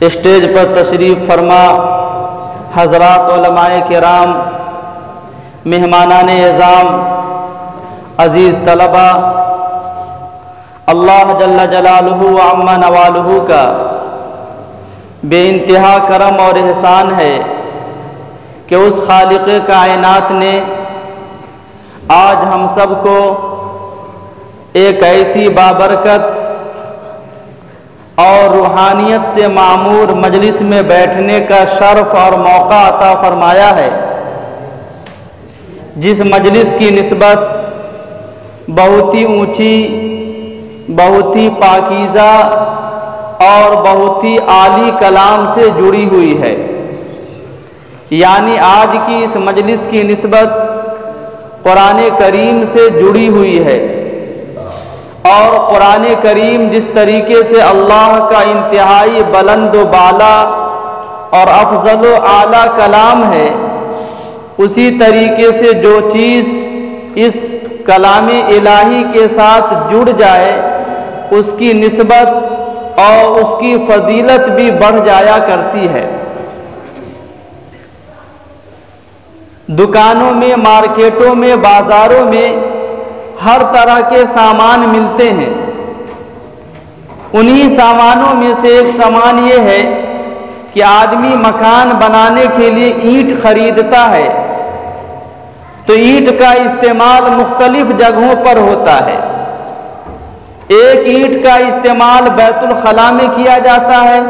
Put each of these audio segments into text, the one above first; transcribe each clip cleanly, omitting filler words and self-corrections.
Stage پر تشریف فرما حضرات علماء کرام، مہمانان اعظام، عزیز طلبہ، اللہ جل جلالہ و عم نوالہ کا بے انتہا کرم اور احسان ہے کہ اس خالق کائنات نے آج ہم سب کو ایک ایسی بابرکت اور روحانیت سے معمور مجلس میں بیٹھنے کا شرف اور موقع عطا فرمایا ہے، جس مجلس کی نسبت بہت ہی اونچی، بہت ہی پاکیزہ اور بہت ہی عالی کلام سے جڑی ہوئی ہے۔ یعنی آج کی اس مجلس کی نسبت قرآن کریم سے جڑی ہوئی ہے، اور قرآن کریم جس طریقے سے اللہ کا انتہائی بلند و بالا اور افضل و اعلیٰ کلام ہے، اسی طریقے سے جو چیز اس کلام الہی کے ساتھ جڑ جائے اس کی نسبت اور اس کی فضیلت بھی بڑھ جایا کرتی ہے۔ دکانوں میں، مارکیٹوں میں، بازاروں میں ہر طرح کے سامان ملتے ہیں۔ انہی سامانوں میں سے ایک سامان یہ ہے کہ آدمی مکان بنانے کے لیے اینٹ خریدتا ہے، تو اینٹ کا استعمال مختلف جگہوں پر ہوتا ہے۔ ایک اینٹ کا استعمال بیت الخلاء میں کیا جاتا ہے،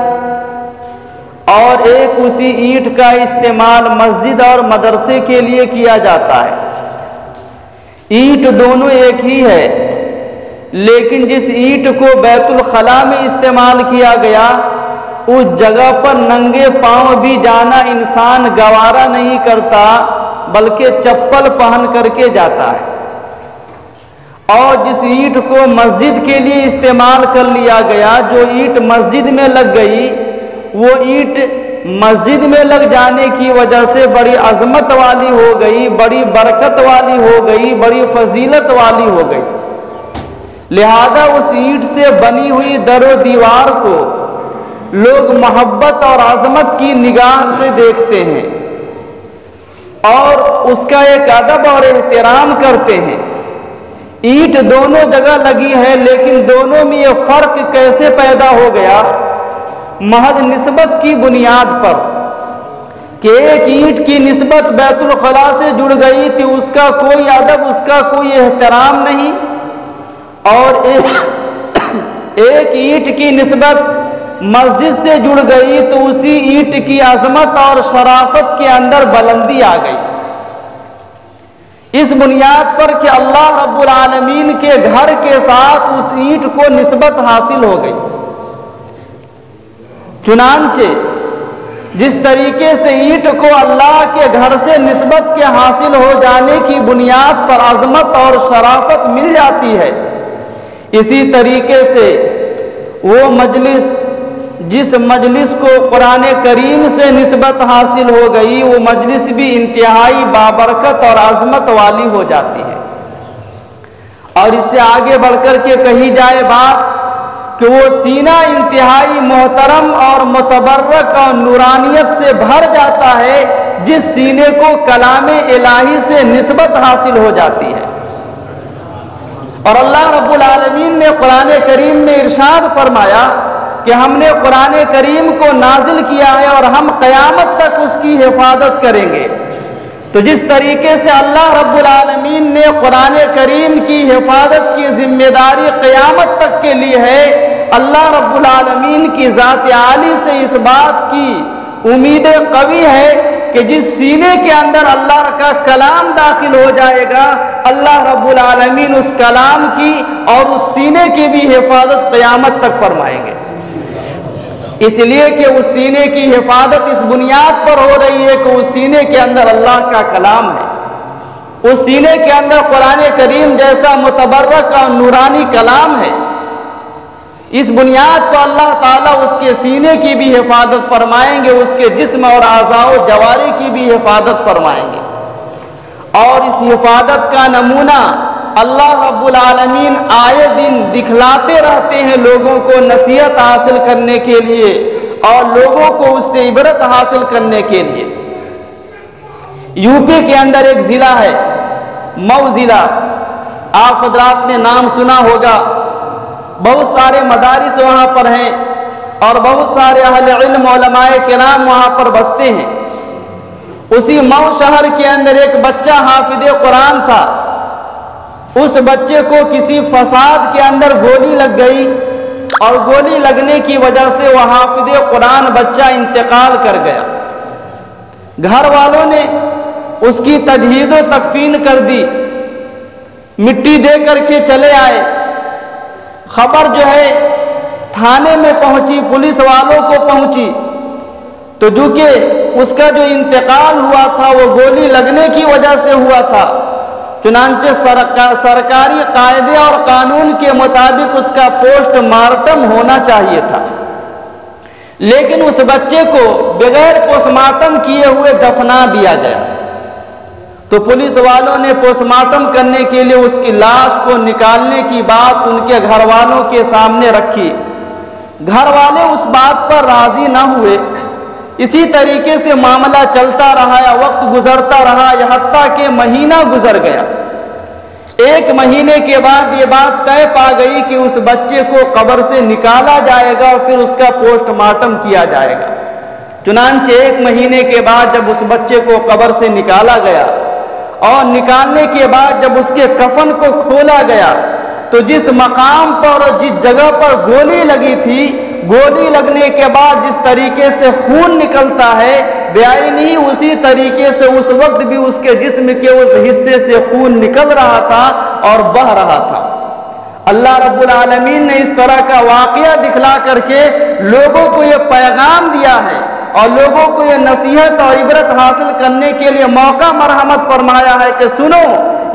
اور ایک اسی اینٹ کا استعمال مسجد اور مدرسے کے لیے کیا جاتا ہے۔ اینٹ دونوں ایک ہی ہے، لیکن جس اینٹ کو بیت الخلاء میں استعمال کیا گیا اس جگہ پر ننگے پاؤں بھی جانا انسان گوارا نہیں کرتا، بلکہ چپل پہن کر کے جاتا ہے۔ اور جس اینٹ کو مسجد کے لیے استعمال کر لیا گیا، جو اینٹ مسجد میں لگ گئی، وہ اینٹ مسجد میں لگ جانے کی وجہ سے بڑی عظمت والی ہو گئی، بڑی برکت والی ہو گئی، بڑی فضیلت والی ہو گئی۔ لہذا اس اینٹ سے بنی ہوئی در و دیوار کو لوگ محبت اور عظمت کی نگاہ سے دیکھتے ہیں اور اس کا ایک ادب اور احترام کرتے ہیں۔ اینٹ دونوں جگہ لگی ہے، لیکن دونوں میں یہ فرق کیسے پیدا ہو گیا؟ محض نسبت کی بنیاد پر، کہ ایک اینٹ کی نسبت بیت الخلاء سے جڑ گئی تھی، اس کا کوئی ادب، اس کا کوئی احترام نہیں، اور ایک اینٹ کی نسبت مسجد سے جڑ گئی تو اسی اینٹ کی عظمت اور شرافت کے اندر بلندی آ گئی۔ اس بنیاد پر کہ اللہ رب العالمین کے گھر کے ساتھ اس اینٹ کو نسبت حاصل ہو گئی۔ چنانچہ جس طریقے سے اینٹ کو اللہ کے گھر سے نسبت کے حاصل ہو جانے کی بنیاد پر عظمت اور شرافت مل جاتی ہے، اسی طریقے سے وہ مجلس، جس مجلس کو قرآن کریم سے نسبت حاصل ہو گئی، وہ مجلس بھی انتہائی بابرکت اور عظمت والی ہو جاتی ہے۔ اور اس سے آگے بڑھ کر کے کہی جائے بات کہ وہ سینہ انتہائی محترم اور متبرک اور نورانیت سے بھر جاتا ہے، جس سینے کو کلام الہی سے نسبت حاصل ہو جاتی ہے۔ اور اللہ رب العالمین نے قرآن کریم میں ارشاد فرمایا کہ ہم نے قرآن کریم کو نازل کیا ہے اور ہم قیامت تک اس کی حفاظت کریں گے۔ تو جس طریقے سے اللہ رب العالمین نے قرآن کریم کی حفاظت کی ذمہ داری قیامت تک کے لیے ہے، اللہ رب العالمین کی ذات عالی سے اس بات کی امید قوی ہے کہ جس سینے کے اندر اللہ کا کلام داخل ہو جائے گا، اللہ رب العالمین اس کلام کی اور اس سینے کی بھی حفاظت قیامت تک فرمائیں گے۔ اس لیے کہ اس سینے کی حفاظت اس بنیاد پر ہو رہی ہے کہ اس سینے کے اندر اللہ کا کلام ہے، اس سینے کے اندر قرآن کریم جیسا متبرک اور نورانی کلام ہے۔ اس بنیاد پر اللہ تعالیٰ اس کے سینے کی بھی حفاظت فرمائیں گے، اس کے جسم اور اعضاء و جوارح کی بھی حفاظت فرمائیں گے۔ اور اس حفاظت کا نمونہ اللہ رب العالمین آئے دن دکھلاتے رہتے ہیں لوگوں کو نصیحت حاصل کرنے کے لیے، اور لوگوں کو اس سے عبرت حاصل کرنے کے لیے۔ یو پی کے اندر ایک ضلع ہے مئو ضلع، آپ حضرات نے نام سنا ہوگا، بہت سارے مدارس وہاں پر ہیں اور بہت سارے اہل علم علماء کرام وہاں پر بستے ہیں۔ اسی مئو شہر کے اندر ایک بچہ حافظ قرآن تھا، اس بچے کو کسی فساد کے اندر گولی لگ گئی اور گولی لگنے کی وجہ سے وہ حافظ قرآن بچہ انتقال کر گیا۔ گھر والوں نے اس کی تجہیز و تکفین کر دی، مٹی دے کر کے چلے آئے۔ خبر جو ہے تھانے میں پہنچی، پولیس والوں کو پہنچی، تو جو کہ اس کا جو انتقال ہوا تھا وہ گولی لگنے کی وجہ سے ہوا تھا، چنانچہ سرکاری قاعدے اور قانون کے مطابق اس کا پوسٹ مارٹم ہونا چاہیے تھا، لیکن اس بچے کو بغیر پوسٹ مارٹم کیے ہوئے دفنا دیا گیا۔ تو پولیس والوں نے پوسٹ مارٹم کرنے کے لیے اس کی لاش کو نکالنے کی بات ان کے گھر والوں کے سامنے رکھی۔ گھر والے اس بات پر راضی نہ ہوئے، اسی طریقے سے معاملہ چلتا رہا، وقت گزرتا رہا، یہاں تک کہ مہینہ گزر گیا۔ ایک مہینے کے بعد یہ بات طے پا گئی کہ اس بچے کو قبر سے نکالا جائے گا اور پھر اس کا پوسٹ مارٹم کیا جائے گا۔ چنانچہ ایک مہینے کے بعد جب اس بچے کو قبر سے نکالا گیا اور نکالنے کے بعد جب اس کے کفن کو کھولا گیا تو جس مقام پر اور جس جگہ پر گولی لگی تھی، گولی لگنے کے بعد جس طریقے سے خون نکلتا ہے بعین ہی اسی طریقے سے اس وقت بھی اس کے جسم کے اس حصے سے خون نکل رہا تھا اور بہہ رہا تھا۔ اللہ رب العالمین نے اس طرح کا واقعہ دکھلا کر کے لوگوں کو یہ پیغام دیا ہے اور لوگوں کو یہ نصیحت اور عبرت حاصل کرنے کے لیے موقع مرحمت فرمایا ہے کہ سنو،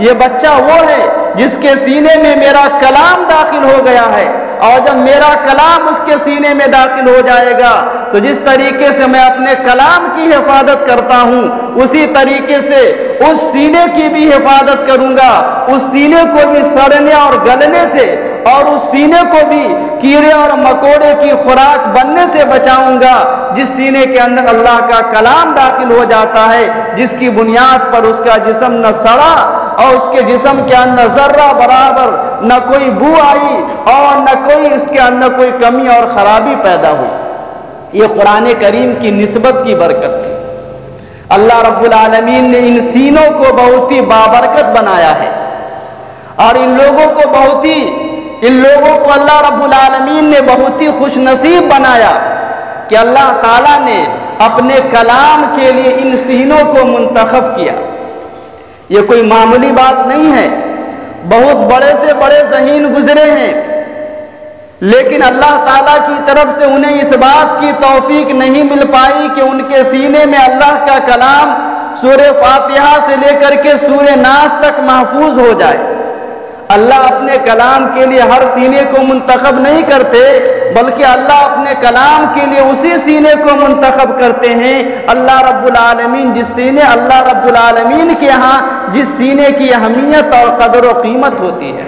یہ بچہ وہ ہے جس کے سینے میں میرا کلام داخل ہو گیا ہے، اور جب میرا کلام اس کے سینے میں داخل ہو جائے گا تو جس طریقے سے میں اپنے کلام کی حفاظت کرتا ہوں اسی طریقے سے اس سینے کی بھی حفاظت کروں گا، اس سینے کو بھی سڑنے اور گلنے سے اور اس سینے کو بھی کیڑے اور مکوڑے کی خوراک بننے سے بچاؤں گا جس سینے کے اندر اللہ کا کلام داخل ہو جاتا ہے، جس کی بنیاد پر اس کا جسم نہ سڑا اور اس کے جسم کے اندر ذرہ برابر نہ کوئی بو آئی اور نہ کوئی اس کے اندر کوئی کمی اور خرابی پیدا ہوئی۔ یہ قرآن کریم کی نسبت کی برکت تھی۔ اللہ رب العالمین نے ان سینوں کو بہت ہی بابرکت بنایا ہے اور ان لوگوں کو اللہ رب العالمین نے بہت ہی خوش نصیب بنایا کہ اللہ تعالیٰ نے اپنے کلام کے لیے ان سینوں کو منتخب کیا۔ یہ کوئی معمولی بات نہیں ہے، بہت بڑے سے بڑے ذہین گزرے ہیں، لیکن اللہ تعالیٰ کی طرف سے انہیں اس بات کی توفیق نہیں مل پائی کہ ان کے سینے میں اللہ کا کلام سورہ فاتحہ سے لے کر کے سورہ ناس تک محفوظ ہو جائے۔ اللہ اپنے کلام کے لیے ہر سینے کو منتخب نہیں کرتے، بلکہ اللہ اپنے کلام کے لیے اسی سینے کو منتخب کرتے ہیں۔ اللہ رب العالمین اللہ رب العالمین کے ہاں جس سینے کی اہمیت اور قدر و قیمت ہوتی ہے۔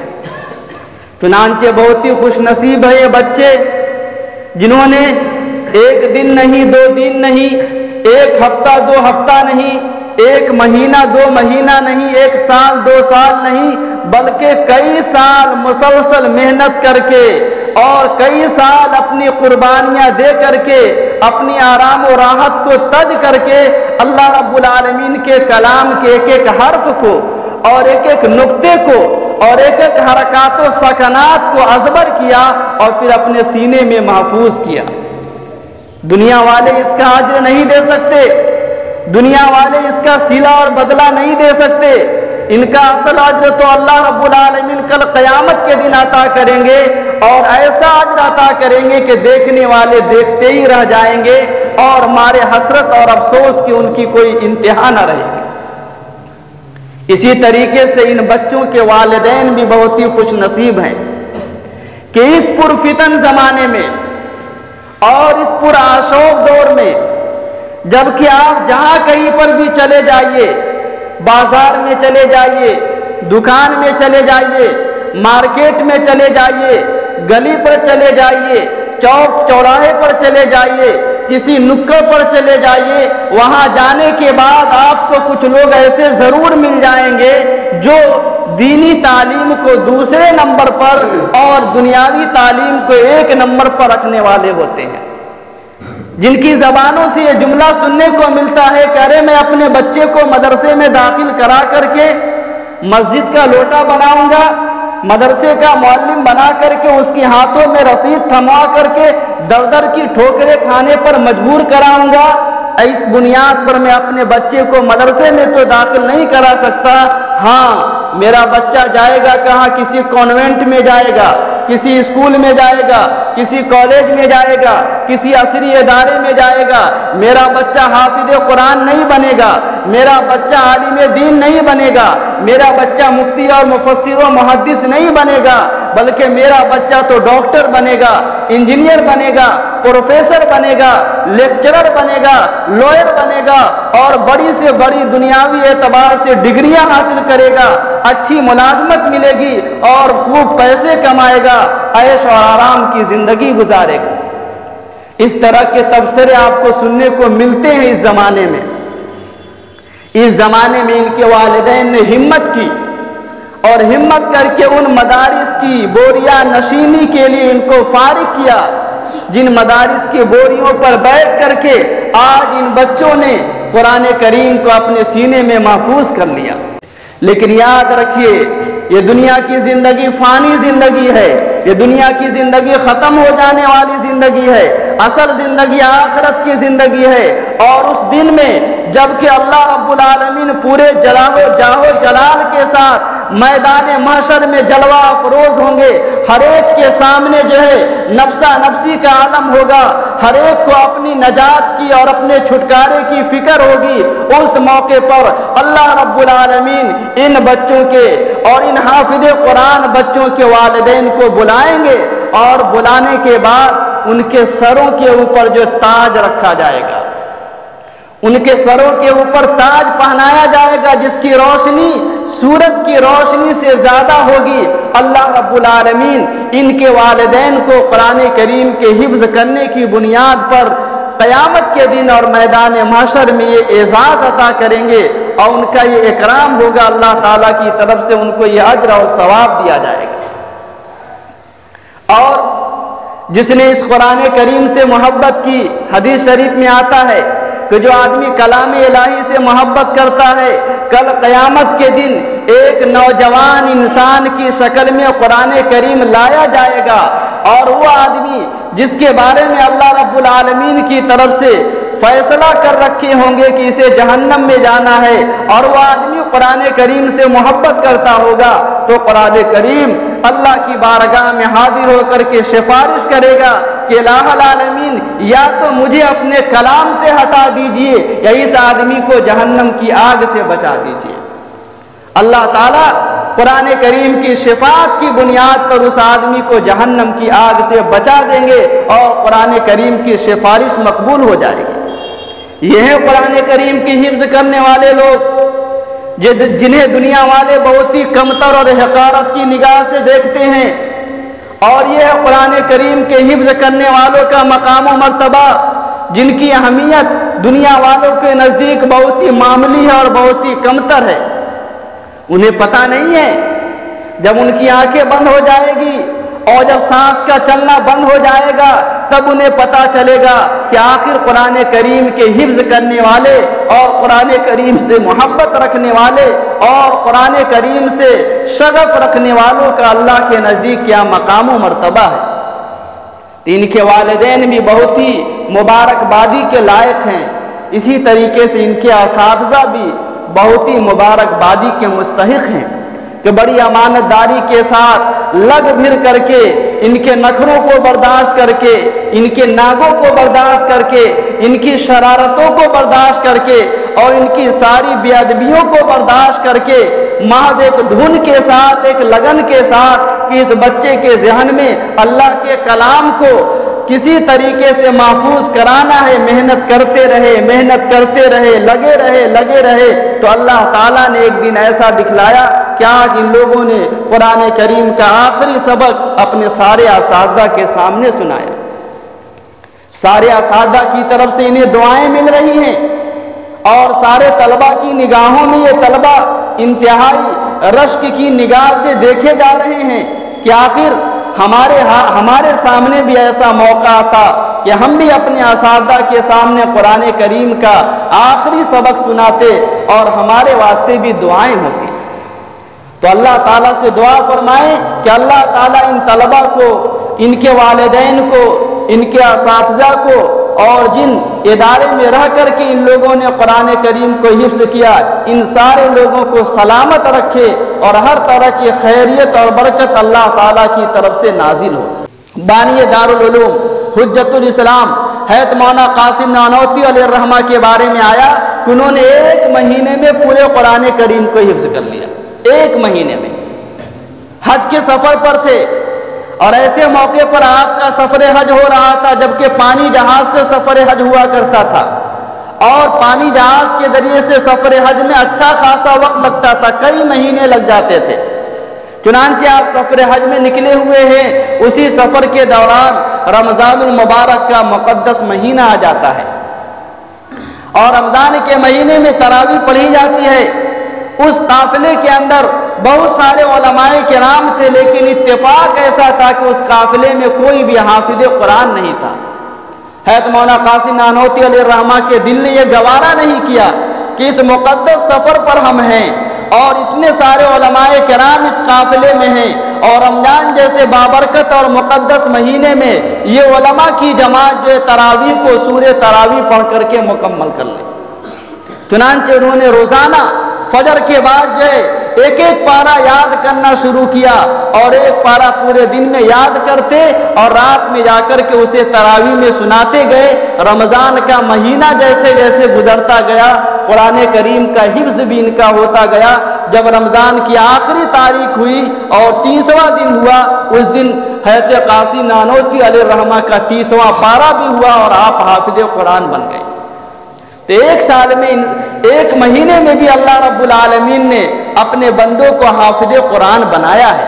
چنانچہ بہت ہی خوش نصیب ہے یہ بچے جنہوں نے ایک دن نہیں، 2 دن نہیں، 1 ہفتہ 2 ہفتہ نہیں، 1 مہینہ 2 مہینہ نہیں، 1 سال 2 سال نہیں، بلکہ کئی سال مسلسل محنت کر کے اور کئی سال اپنی قربانیاں دے کر کے اپنی آرام و راحت کو تج کر کے اللہ رب العالمین کے کلام کے ایک حرف کو اور ایک نقطے کو اور ایک حرکات و سکنات کو ازبر کیا اور پھر اپنے سینے میں محفوظ کیا۔ دنیا والے اس کا اجر نہیں دے سکتے، دنیا والے اس کا صلہ اور بدلہ نہیں دے سکتے، ان کا اصل اجر تو اللہ رب العالمین کل قیامت کے دن عطا کریں گے اور ایسا اجر عطا کریں گے کہ دیکھنے والے دیکھتے ہی رہ جائیں گے اور مارے حسرت اور افسوس کی ان کی کوئی انتہا نہ رہے گی۔ اسی طریقے سے ان بچوں کے والدین بھی بہت ہی خوش نصیب ہیں کہ اس پرفتن زمانے میں اور اس پرآشوب دور میں جبکہ آپ جہاں کہیں پر بھی چلے جائیے، بازار میں چلے جائیے، دکان میں چلے جائیے، مارکیٹ میں چلے جائیے، گلی پر چلے جائیے، چوک چوراہے پر چلے جائیے، کسی نکڑ پر چلے جائیے، وہاں جانے کے بعد آپ کو کچھ لوگ ایسے ضرور مل جائیں گے جو دینی تعلیم کو دوسرے نمبر پر اور دنیاوی تعلیم کو ایک نمبر پر رکھنے والے ہوتے ہیں، جن کی زبانوں سے یہ جملہ سننے کو ملتا ہے کہ ارے میں اپنے بچے کو مدرسے میں داخل کرا کر کے مسجد کا لوٹا بناؤں گا، مدرسے کا معلم بنا کر کے اس کے ہاتھوں میں رسید تھموا کر کے در در کی ٹھوکریں کھانے پر مجبور کراؤں گا۔ اس بنیاد پر میں اپنے بچے کو مدرسے میں تو داخل نہیں کرا سکتا، ہاں میرا بچہ جائے گا کہاں؟ کسی کانوینٹ میں جائے گا، کسی اسکول میں جائے گا، کسی کالج میں جائے گا، کسی عصری ادارے میں جائے گا۔ میرا بچہ حافظ قرآن نہیں بنے گا، میرا بچہ عالم دین نہیں بنے گا، میرا بچہ مفتی اور مفسر و محدث نہیں بنے گا، بلکہ میرا بچہ تو ڈاکٹر بنے گا، انجینئر بنے گا، پروفیسر بنے گا، لیکچرر بنے گا، لوئر بنے گا، اور بڑی سے بڑی دنیاوی اعتبار سے ڈگریاں حاصل کرے گا، اچھی ملازمت ملے گی اور خوب پیسے کمائے گا، عیش اور آرام کی زندگی گزارے گا۔ اس طرح کے تبصرے آپ کو سننے کو ملتے ہیں اس زمانے میں۔ اس زمانے میں ان کے والدین نے ہمت کی اور ہمت کر کے ان مدارس کی بوریاں نشینی کے لیے ان کو فارغ کیا، جن مدارس کی بوریوں پر بیٹھ کر کے آج ان بچوں نے قرآن کریم کو اپنے سینے میں محفوظ کر لیا۔ لیکن یاد رکھیے، یہ دنیا کی زندگی فانی زندگی ہے، یہ دنیا کی زندگی ختم ہو جانے والی زندگی ہے، اصل زندگی آخرت کی زندگی ہے۔ اور اس دن میں جب کہ اللہ رب العالمین پورے جاہو جلال کے ساتھ میدان محشر میں جلوہ افروز ہوں گے، ہر ایک کے سامنے جو ہے نفسا نفسی کا عالم ہوگا، ہر ایک کو اپنی نجات کی اور اپنے چھٹکارے کی فکر ہوگی۔ اس موقع پر اللہ رب العالمین ان بچوں کے اور ان حافظ قرآن بچوں کے والدین کو بلائیں گے، اور بلانے کے بعد ان کے سروں کے اوپر جو تاج رکھا جائے گا، ان کے سروں کے اوپر تاج پہنایا جائے گا جس کی روشنی سورج کی روشنی سے زیادہ ہوگی۔ اللہ رب العالمین ان کے والدین کو قرآن کریم کے حفظ کرنے کی بنیاد پر قیامت کے دن اور میدان محشر میں یہ اعزاز عطا کریں گے، اور ان کا یہ اکرام ہوگا، اللہ تعالیٰ کی طرف سے ان کو یہ اجر اور ثواب دیا جائے گا۔ اور جس نے اس قرآن کریم سے محبت کی، حدیث شریف میں آتا ہے کہ جو آدمی کلام الہی سے محبت کرتا ہے، کل قیامت کے دن ایک نوجوان انسان کی شکل میں قرآن کریم لایا جائے گا، اور وہ آدمی جس کے بارے میں اللہ رب العالمین کی طرف سے فیصلہ کر رکھے ہوں گے کہ اسے جہنم میں جانا ہے، اور وہ آدمی قرآن کریم سے محبت کرتا ہوگا، تو قرآن کریم اللہ کی بارگاہ میں حاضر ہو کر کے سفارش کرے گا کہ الہ العالمین یا تو مجھے اپنے کلام سے ہٹا دیجئے یا اس آدمی کو جہنم کی آگ سے بچا دیجئے۔ اللہ تعالیٰ قرآن کریم کی شفاعت کی بنیاد پر اس آدمی کو جہنم کی آگ سے بچا دیں گے اور قرآن کریم کی سفارش مقبول ہو جائے گی۔ یہ ہے قرآن کریم کی حفظ کرنے والے لوگ، جنہیں دنیا والے بہت ہی کمتر اور حقارت کی نگاہ سے دیکھتے ہیں، اور یہ ہے قرآن کریم کے حفظ کرنے والوں کا مقام و مرتبہ، جن کی اہمیت دنیا والوں کے نزدیک بہت ہی معمولی ہے اور بہت ہی کمتر ہے۔ انہیں پتہ نہیں ہے جب ان کی آنکھیں بند ہو جائے گی اور جب سانس کا چلنا بند ہو جائے گا، تب انہیں پتہ چلے گا کہ آخر قرآن کریم کے حفظ کرنے والے اور قرآن کریم سے محبت رکھنے والے اور قرآن کریم سے شغف رکھنے والوں کا اللہ کے نزدیک کیا مقام و مرتبہ ہے۔ ان کے والدین بھی بہت ہی مبارکبادی کے لائق ہیں، اسی طریقے سے ان کے اساتذہ بھی بہت ہی مبارکبادی کے مستحق ہیں کہ بڑی امانت داری کے ساتھ لگ بھر کر کے، ان کے نخروں کو برداشت کر کے، ان کے ناگوں کو برداشت کر کے، ان کی شرارتوں کو برداشت کر کے اور ان کی ساری بے ادبیوں کو برداشت کر کے، محض ایک دھن کے ساتھ، ایک لگن کے ساتھ کہ اس بچے کے ذہن میں اللہ کے کلام کو کسی طریقے سے محفوظ کرانا ہے، محنت کرتے رہے، لگے رہے، تو اللہ تعالیٰ نے ایک دن ایسا دکھلایا کہ آج ان لوگوں نے قرآن کریم کا آخری سبق اپنے سارے اساتذہ کے سامنے سنایا۔ سارے اساتذہ کی طرف سے انہیں دعائیں مل رہی ہیں، اور سارے طلبہ کی نگاہوں میں یہ طلبہ انتہائی رشک کی نگاہ سے دیکھے جا رہے ہیں کہ آخر ہمارے سامنے بھی ایسا موقع آتا کہ ہم بھی اپنے اساتذہ کے سامنے قرآن کریم کا آخری سبق سناتے اور ہمارے واسطے بھی دعائیں ہوتی۔ تو اللہ تعالیٰ سے دعا فرمائیں کہ اللہ تعالیٰ ان طلبہ کو، ان کے والدین کو، ان کے اساتذہ کو، اور جن ادارے میں رہ کر کے ان لوگوں نے قرآن کریم کو حفظ کیا، ان سارے لوگوں کو سلامت رکھے اور ہر طرح کی خیریت اور برکت اللہ تعالیٰ کی طرف سے نازل ہو۔ بانی دارالعلوم حجت الاسلام حضرت مولانا قاسم نانوتوی علیہ الرحمہ کے بارے میں آیا کہ انہوں نے 1 مہینے میں پورے قرآن کریم کو حفظ کر لیا، 1 مہینے میں۔ حج کے سفر پر تھے اور ایسے موقع پر آپ کا سفر حج ہو رہا تھا جبکہ پانی جہاز سے سفر حج ہوا کرتا تھا، اور پانی جہاز کے ذریعے سے سفر حج میں اچھا خاصا وقت لگتا تھا، کئی مہینے لگ جاتے تھے۔ چنانچہ آپ سفر حج میں نکلے ہوئے ہیں، اسی سفر کے دوران رمضان المبارک کا مقدس مہینہ آ جاتا ہے، اور رمضان کے مہینے میں تراویح پڑھی جاتی ہے۔ اس قافلے کے اندر بہت سارے علماء کرام تھے، لیکن اتفاق ایسا تھا کہ اس قافلے میں کوئی بھی حافظ قرآن نہیں تھا۔ حضرت مولانا قاسم نانوتوی علیہ الرحمہ کے دل نے یہ گوارا نہیں کیا کہ اس مقدس سفر پر ہم ہیں اور اتنے سارے علماء کرام اس قافلے میں ہیں، اور رمضان جیسے بابرکت اور مقدس مہینے میں یہ علماء کی جماعت جو ہے تراویح کو سورہ تراویح پڑھ کر کے مکمل کر لے۔ چنانچہ انہوں نے روزانہ فجر کے بعد جو ہے ایک ایک پارہ یاد کرنا شروع کیا، اور ایک پارہ پورے دن میں یاد کرتے اور رات میں جا کر کے اسے تراویح میں سناتے گئے۔ رمضان کا مہینہ جیسے جیسے گزرتا گیا، قرآن کریم کا حفظ بھی ان کا ہوتا گیا۔ جب رمضان کی آخری تاریخ ہوئی اور 30واں دن ہوا، اس دن حضرت قاسم نانوتوی علیہ الرحمہ کا 30واں پارہ بھی ہوا اور آپ حافظ قرآن بن گئے۔ تو 1 سال میں 1 مہینے میں بھی اللہ رب العالمین نے اپنے بندوں کو حافظ قرآن بنایا ہے۔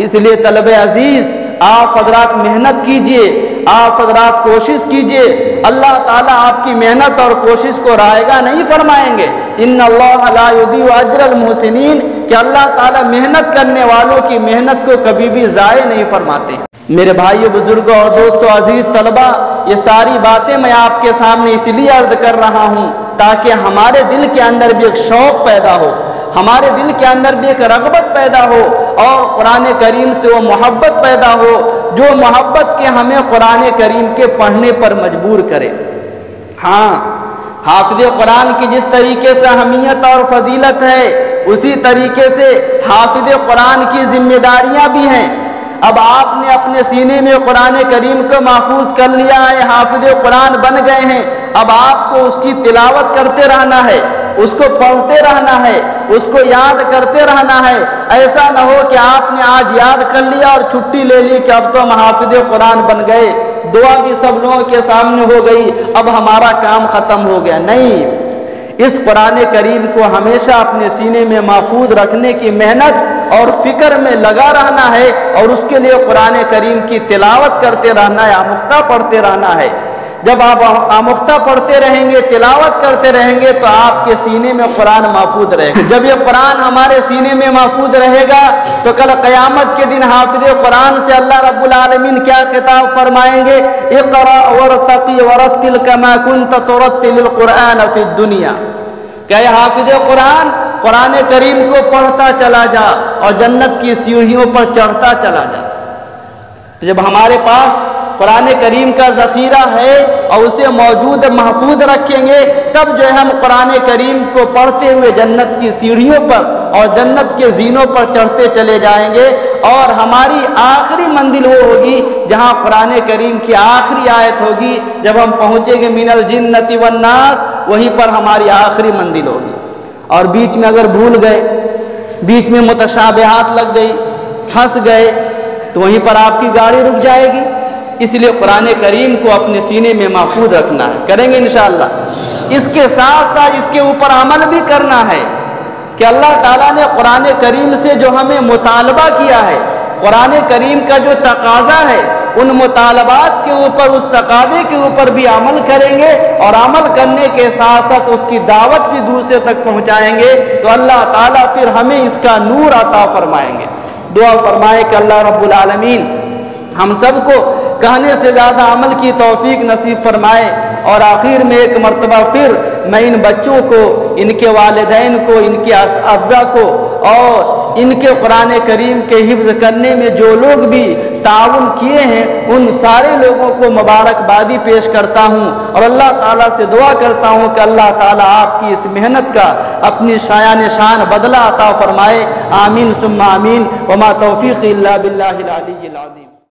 اس لیے طلبہ عزیز، آپ حضرات محنت کیجئے، آپ حضرات کوشش کیجئے، اللہ تعالیٰ آپ کی محنت اور کوشش کو رائگاں نہیں فرمائیں گے۔ ان اللہ لا یضیع اجر المحسنین، کہ اللہ تعالیٰ محنت کرنے والوں کی محنت کو کبھی بھی ضائع نہیں فرماتے۔ میرے بھائیو، بزرگوں اور دوستو، عزیز طلبہ، یہ ساری باتیں میں آپ کے سامنے اس لیے عرض کر رہا ہوں تاکہ ہمارے دل کے اندر بھی ایک شوق پیدا ہو، ہمارے دل کے اندر بھی ایک رغبت پیدا ہو، اور قرآن کریم سے وہ محبت پیدا ہو جو محبت کے ہمیں قرآن کریم کے پڑھنے پر مجبور کرے۔ ہاں، حافظ قرآن کی جس طریقے سے اہمیت اور فضیلت ہے، اسی طریقے سے حافظ قرآن کی ذمہ داریاں بھی ہیں۔ اب آپ نے اپنے سینے میں قرآن کریم کو محفوظ کر لیا ہے، حافظ قرآن بن گئے ہیں، اب آپ کو اس کی تلاوت کرتے رہنا ہے، اس کو پڑھتے رہنا ہے، اس کو یاد کرتے رہنا ہے۔ ایسا نہ ہو کہ آپ نے آج یاد کر لیا اور چھٹی لے لی کہ اب تو ہم حافظ قرآن بن گئے، دعا بھی سب لوگوں کے سامنے ہو گئی، اب ہمارا کام ختم ہو گیا۔ نہیں، اس قرآن کریم کو ہمیشہ اپنے سینے میں محفوظ رکھنے کی محنت اور فکر میں لگا رہنا ہے، اور اس کے لیے قرآن کریم کی تلاوت کرتے رہنا ہے، آموختہ پڑھتے رہنا ہے۔ جب آپ آموختہ پڑھتے رہیں گے، تلاوت کرتے رہیں گے، تو آپ کے سینے میں قرآن محفوظ رہے گا۔ جب یہ قرآن ہمارے سینے میں محفوظ رہے گا تو کل قیامت کے دن حافظ قرآن سے اللہ رب العالمین کیا خطاب فرمائیں گے؟ اقرأ ورتقی ورتل کما کنت ترتل القرآن فی الدنیا، کہ اے حافظ قرآن، قرآن کریم کو پڑھتا چلا جا اور جنت کی سیڑھیوں پر چڑھتا چلا جا۔ تو جب ہمارے پاس قرآن کریم کا ذخیرہ ہے اور اسے موجود محفوظ رکھیں گے، تب جو ہے ہم قرآن کریم کو پڑھتے ہوئے جنت کی سیڑھیوں پر اور جنت کے زینوں پر چڑھتے چلے جائیں گے، اور ہماری آخری منزل وہ ہوگی جہاں قرآن کریم کی آخری آیت ہوگی۔ جب ہم پہنچیں گے من الجنۃ والناس، وہیں پر ہماری آخری منزل ہوگی۔ اور بیچ میں اگر بھول گئے، بیچ میں متشابہات لگ گئی، پھنس گئے، تو وہیں پر آپ کی گاڑی رک جائے گی۔ اس لیے قرآن کریم کو اپنے سینے میں محفوظ رکھنا ہے، کریں گے انشاءاللہ۔ اس کے ساتھ ساتھ اس کے اوپر عمل بھی کرنا ہے کہ اللہ تعالیٰ نے قرآن کریم سے جو ہمیں مطالبہ کیا ہے، قرآن کریم کا جو تقاضا ہے، ان مطالبات کے اوپر، اس تقاضے کے اوپر بھی عمل کریں گے اور عمل کرنے کے ساتھ ساتھ اس کی دعوت بھی دوسرے تک پہنچائیں گے تو اللہ تعالیٰ پھر ہمیں اس کا نور عطا فرمائیں گے۔ دعا فرمائے کہ اللہ رب العالمین ہم سب کو کہنے سے زیادہ عمل کی توفیق نصیب فرمائے۔ اور آخر میں ایک مرتبہ پھر میں ان بچوں کو، ان کے والدین کو، ان کے اساتذہ کو اور ان کے قرآن کریم کے حفظ کرنے میں جو لوگ بھی تعاون کیے ہیں ان سارے لوگوں کو مبارکبادی پیش کرتا ہوں اور اللہ تعالیٰ سے دعا کرتا ہوں کہ اللہ تعالیٰ آپ کی اس محنت کا اپنی شایان شان بدلہ عطا فرمائے۔ آمین ثم آمین۔ وما توفیق الا باللہ العلی العظیم۔